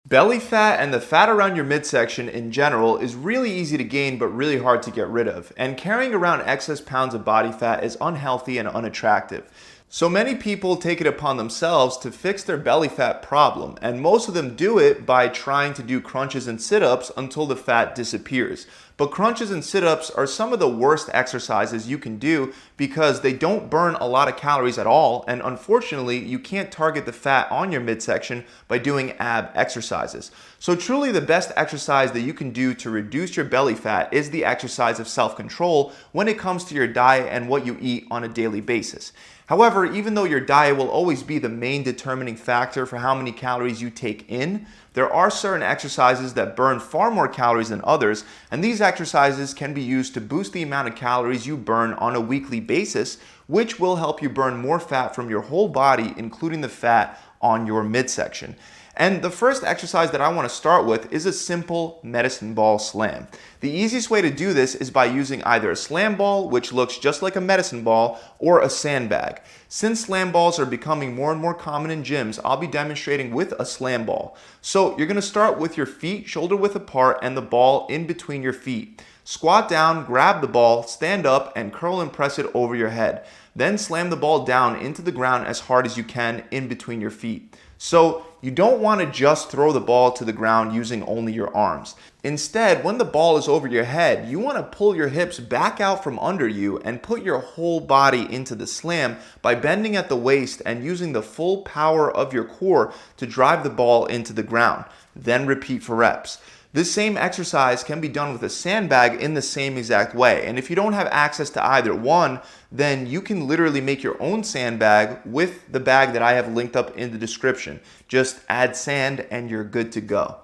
Belly fat and the fat around your midsection in general is really easy to gain but really hard to get rid of. And carrying around excess pounds of body fat is unhealthy and unattractive. So many people take it upon themselves to fix their belly fat problem, and most of them do it by trying to do crunches and sit-ups until the fat disappears. But crunches and sit-ups are some of the worst exercises you can do because they don't burn a lot of calories at all, and unfortunately, you can't target the fat on your midsection by doing ab exercises. So truly the best exercise that you can do to reduce your belly fat is the exercise of self-control when it comes to your diet and what you eat on a daily basis. However, even though your diet will always be the main determining factor for how many calories you take in, there are certain exercises that burn far more calories than others, and these exercises can be used to boost the amount of calories you burn on a weekly basis, which will help you burn more fat from your whole body, including the fat on your midsection. And the first exercise that I want to start with is a simple medicine ball slam. The easiest way to do this is by using either a slam ball, which looks just like a medicine ball, or a sandbag. Since slam balls are becoming more and more common in gyms, I'll be demonstrating with a slam ball. So you're going to start with your feet shoulder width apart and the ball in between your feet. Squat down, grab the ball, stand up, and curl and press it over your head. Then slam the ball down into the ground as hard as you can in between your feet. So you don't want to just throw the ball to the ground using only your arms. Instead, when the ball is over your head, you want to pull your hips back out from under you and put your whole body into the slam by bending at the waist and using the full power of your core to drive the ball into the ground. Then repeat for reps. This same exercise can be done with a sandbag in the same exact way. And if you don't have access to either one, then you can literally make your own sandbag with the bag that I have linked up in the description. Just add sand and you're good to go.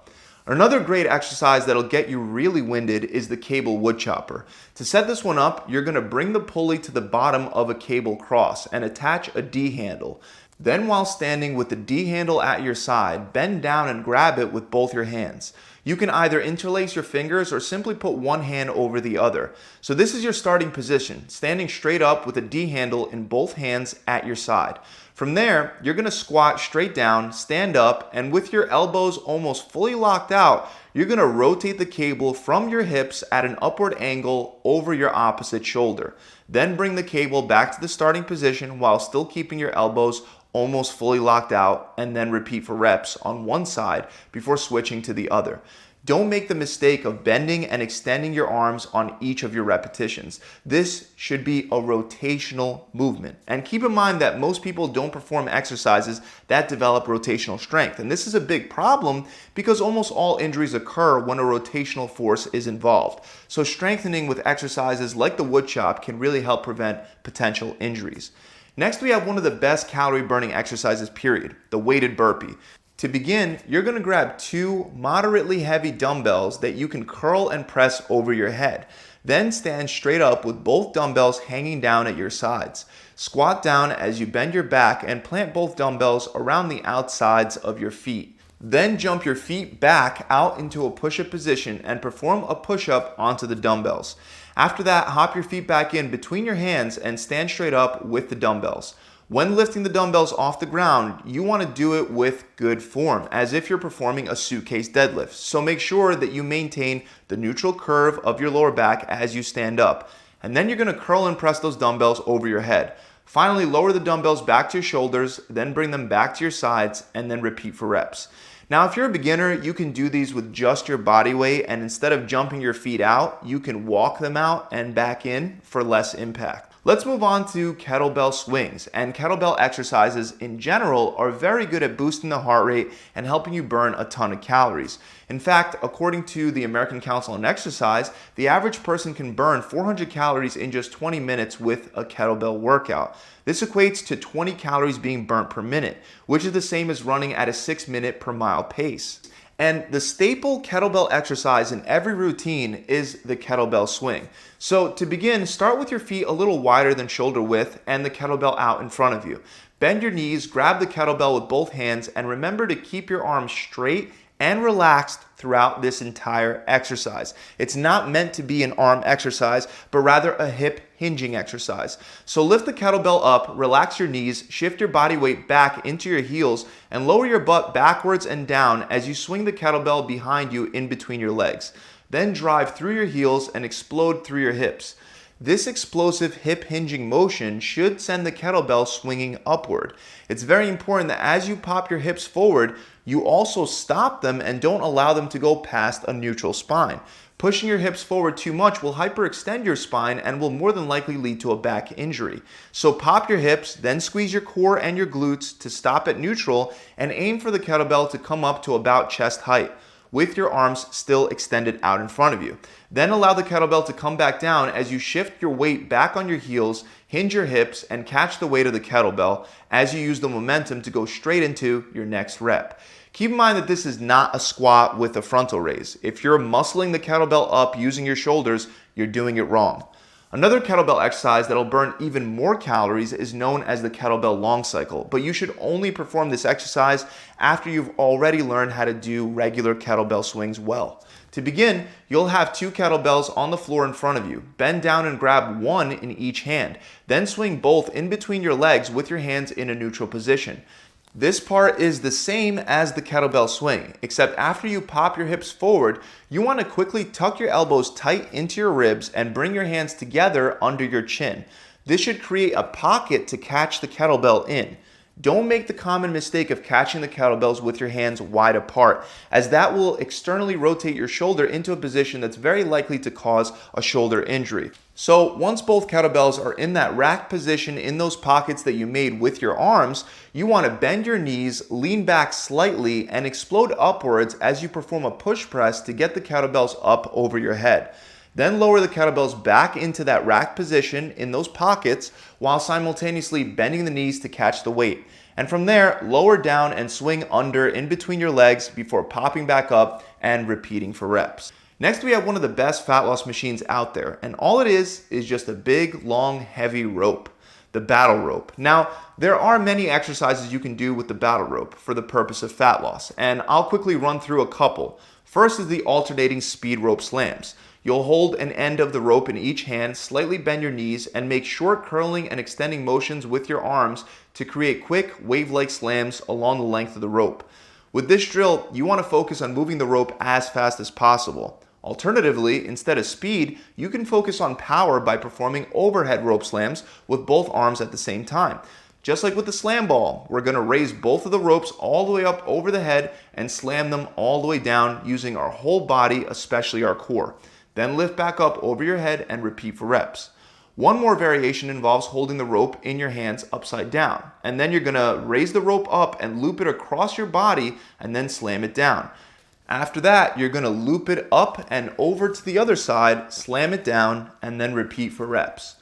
Another great exercise that'll get you really winded is the cable wood chopper. To set this one up, you're going to bring the pulley to the bottom of a cable cross and attach a D handle. Then while standing with the D handle at your side, bend down and grab it with both your hands. You can either interlace your fingers or simply put one hand over the other. So this is your starting position, standing straight up with a D handle in both hands at your side. From there, you're going to squat straight down, stand up, and with your elbows almost fully locked out, you're going to rotate the cable from your hips at an upward angle over your opposite shoulder. Then bring the cable back to the starting position while still keeping your elbows almost fully locked out, and then repeat for reps on one side before switching to the other. Don't make the mistake of bending and extending your arms on each of your repetitions. This should be a rotational movement. And keep in mind that most people don't perform exercises that develop rotational strength. And this is a big problem because almost all injuries occur when a rotational force is involved. So strengthening with exercises like the wood chop can really help prevent potential injuries. Next, we have one of the best calorie burning exercises period, the weighted burpee. To begin, you're going to grab two moderately heavy dumbbells that you can curl and press over your head. Then stand straight up with both dumbbells hanging down at your sides. Squat down as you bend your back and plant both dumbbells around the outsides of your feet. Then jump your feet back out into a push-up position and perform a push-up onto the dumbbells. After that, hop your feet back in between your hands and stand straight up with the dumbbells. When lifting the dumbbells off the ground, you want to do it with good form, as if you're performing a suitcase deadlift. So make sure that you maintain the neutral curve of your lower back as you stand up. And then you're going to curl and press those dumbbells over your head. Finally, lower the dumbbells back to your shoulders, then bring them back to your sides, and then repeat for reps. Now, if you're a beginner, you can do these with just your body weight, and instead of jumping your feet out, you can walk them out and back in for less impact. Let's move on to kettlebell swings, and kettlebell exercises in general are very good at boosting the heart rate and helping you burn a ton of calories. In fact, according to the American Council on Exercise, the average person can burn 400 calories in just 20 minutes with a kettlebell workout. This equates to 20 calories being burnt per minute, which is the same as running at a 6-minute per mile pace. And the staple kettlebell exercise in every routine is the kettlebell swing. So to begin, start with your feet a little wider than shoulder width and the kettlebell out in front of you. Bend your knees, grab the kettlebell with both hands, and remember to keep your arms straight and relaxed throughout this entire exercise. It's not meant to be an arm exercise, but rather a hip hinging exercise. So lift the kettlebell up, relax your knees, shift your body weight back into your heels, and lower your butt backwards and down as you swing the kettlebell behind you in between your legs. Then drive through your heels and explode through your hips. This explosive hip hinging motion should send the kettlebell swinging upward. It's very important that as you pop your hips forward, you also stop them and don't allow them to go past a neutral spine. Pushing your hips forward too much will hyperextend your spine and will more than likely lead to a back injury. So pop your hips, then squeeze your core and your glutes to stop at neutral and aim for the kettlebell to come up to about chest height, with your arms still extended out in front of you. Then allow the kettlebell to come back down as you shift your weight back on your heels, hinge your hips, and catch the weight of the kettlebell as you use the momentum to go straight into your next rep. Keep in mind that this is not a squat with a frontal raise. If you're muscling the kettlebell up using your shoulders, you're doing it wrong. Another kettlebell exercise that'll burn even more calories is known as the kettlebell long cycle, but you should only perform this exercise after you've already learned how to do regular kettlebell swings well. To begin, you'll have 2 kettlebells on the floor in front of you. Bend down and grab one in each hand. Then swing both in between your legs with your hands in a neutral position. This part is the same as the kettlebell swing, except after you pop your hips forward, you want to quickly tuck your elbows tight into your ribs and bring your hands together under your chin. This should create a pocket to catch the kettlebell in. Don't make the common mistake of catching the kettlebells with your hands wide apart, as that will externally rotate your shoulder into a position that's very likely to cause a shoulder injury. So once both kettlebells are in that rack position in those pockets that you made with your arms, you want to bend your knees, lean back slightly, and explode upwards as you perform a push press to get the kettlebells up over your head. Then lower the kettlebells back into that rack position in those pockets while simultaneously bending the knees to catch the weight. And from there, lower down and swing under in between your legs before popping back up and repeating for reps. Next, we have one of the best fat loss machines out there, and all it is just a big, long, heavy rope, the battle rope. Now, there are many exercises you can do with the battle rope for the purpose of fat loss, and I'll quickly run through a couple. First is the alternating speed rope slams. You'll hold an end of the rope in each hand, slightly bend your knees, and make short curling and extending motions with your arms to create quick wave-like slams along the length of the rope. With this drill, you want to focus on moving the rope as fast as possible. Alternatively, instead of speed, you can focus on power by performing overhead rope slams with both arms at the same time. Just like with the slam ball, we're going to raise both of the ropes all the way up over the head and slam them all the way down using our whole body, especially our core. Then lift back up over your head and repeat for reps. One more variation involves holding the rope in your hands upside down. And then you're going to raise the rope up and loop it across your body and then slam it down. After that, you're going to loop it up and over to the other side, slam it down, and then repeat for reps.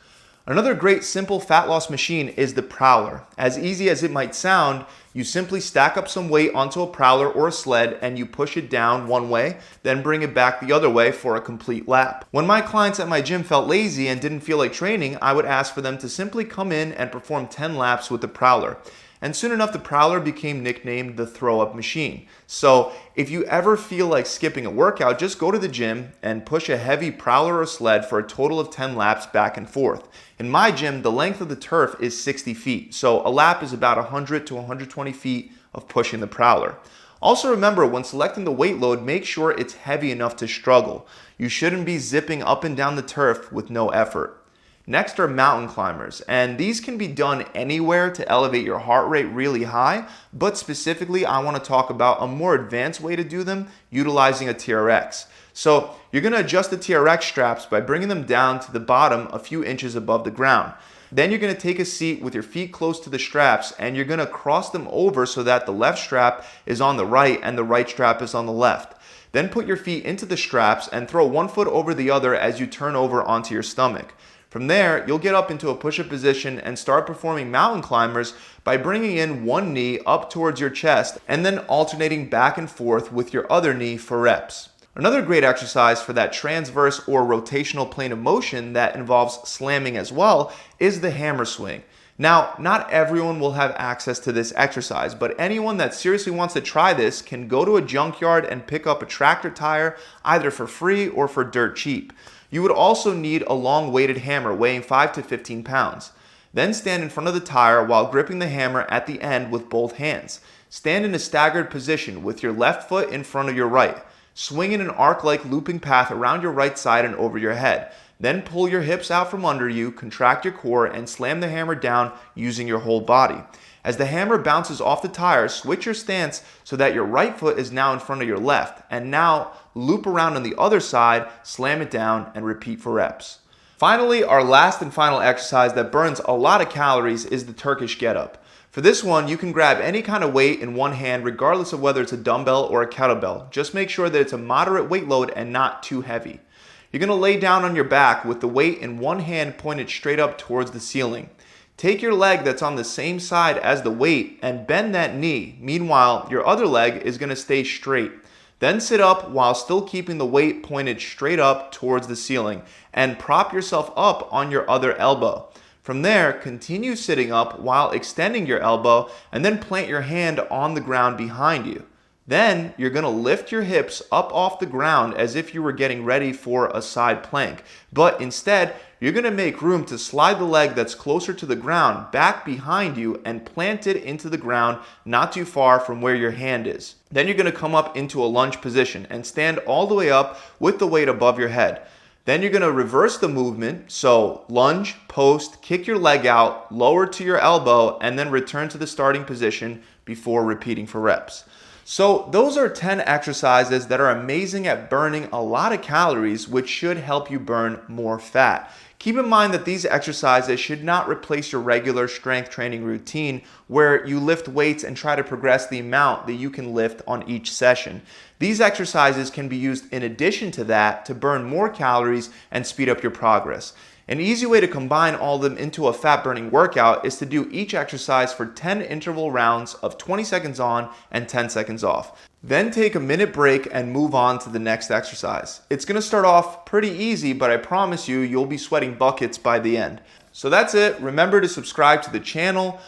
Another great simple fat loss machine is the prowler. As easy as it might sound, you simply stack up some weight onto a prowler or a sled and you push it down one way, then bring it back the other way for a complete lap. When my clients at my gym felt lazy and didn't feel like training, I would ask for them to simply come in and perform 10 laps with the prowler. And soon enough, the prowler became nicknamed the throw-up machine. So if you ever feel like skipping a workout, just go to the gym and push a heavy prowler or sled for a total of 10 laps back and forth. In my gym, the length of the turf is 60 feet. So a lap is about 100 to 120 feet of pushing the prowler. Also remember, when selecting the weight load, make sure it's heavy enough to struggle. You shouldn't be zipping up and down the turf with no effort. Next are mountain climbers, and these can be done anywhere to elevate your heart rate really high, but specifically I want to talk about a more advanced way to do them utilizing a TRX. So you're going to adjust the TRX straps by bringing them down to the bottom a few inches above the ground. Then you're going to take a seat with your feet close to the straps and you're going to cross them over so that the left strap is on the right and the right strap is on the left. Then put your feet into the straps and throw one foot over the other as you turn over onto your stomach. From there, you'll get up into a push-up position and start performing mountain climbers by bringing in one knee up towards your chest and then alternating back and forth with your other knee for reps. Another great exercise for that transverse or rotational plane of motion that involves slamming as well is the hammer swing. Now, not everyone will have access to this exercise, but anyone that seriously wants to try this can go to a junkyard and pick up a tractor tire either for free or for dirt cheap. You would also need a long weighted hammer weighing 5 to 15 pounds. Then stand in front of the tire while gripping the hammer at the end with both hands. Stand in a staggered position with your left foot in front of your right. Swing in an arc-like looping path around your right side and over your head. Then pull your hips out from under you, contract your core, and slam the hammer down using your whole body. As the hammer bounces off the tire, switch your stance so that your right foot is now in front of your left. And now loop around on the other side, slam it down, and repeat for reps. Finally, our last and final exercise that burns a lot of calories is the Turkish get-up. For this one, you can grab any kind of weight in one hand regardless of whether it's a dumbbell or a kettlebell. Just make sure that it's a moderate weight load and not too heavy. You're going to lay down on your back with the weight in one hand pointed straight up towards the ceiling. Take your leg that's on the same side as the weight and bend that knee. Meanwhile, your other leg is going to stay straight. Then sit up while still keeping the weight pointed straight up towards the ceiling and prop yourself up on your other elbow. From there, continue sitting up while extending your elbow and then plant your hand on the ground behind you. Then you're going to lift your hips up off the ground as if you were getting ready for a side plank. But instead, you're going to make room to slide the leg that's closer to the ground back behind you and plant it into the ground not too far from where your hand is. Then you're going to come up into a lunge position and stand all the way up with the weight above your head. Then you're going to reverse the movement, so lunge, post, kick your leg out, lower to your elbow, and then return to the starting position before repeating for reps. So those are 10 exercises that are amazing at burning a lot of calories, which should help you burn more fat. Keep in mind that these exercises should not replace your regular strength training routine where you lift weights and try to progress the amount that you can lift on each session. These exercises can be used in addition to that to burn more calories and speed up your progress. An easy way to combine all of them into a fat burning workout is to do each exercise for 10 interval rounds of 20 seconds on and 10 seconds off. Then take a minute break and move on to the next exercise. It's going to start off pretty easy, but I promise you, you'll be sweating buckets by the end. So that's it. Remember to subscribe to the channel.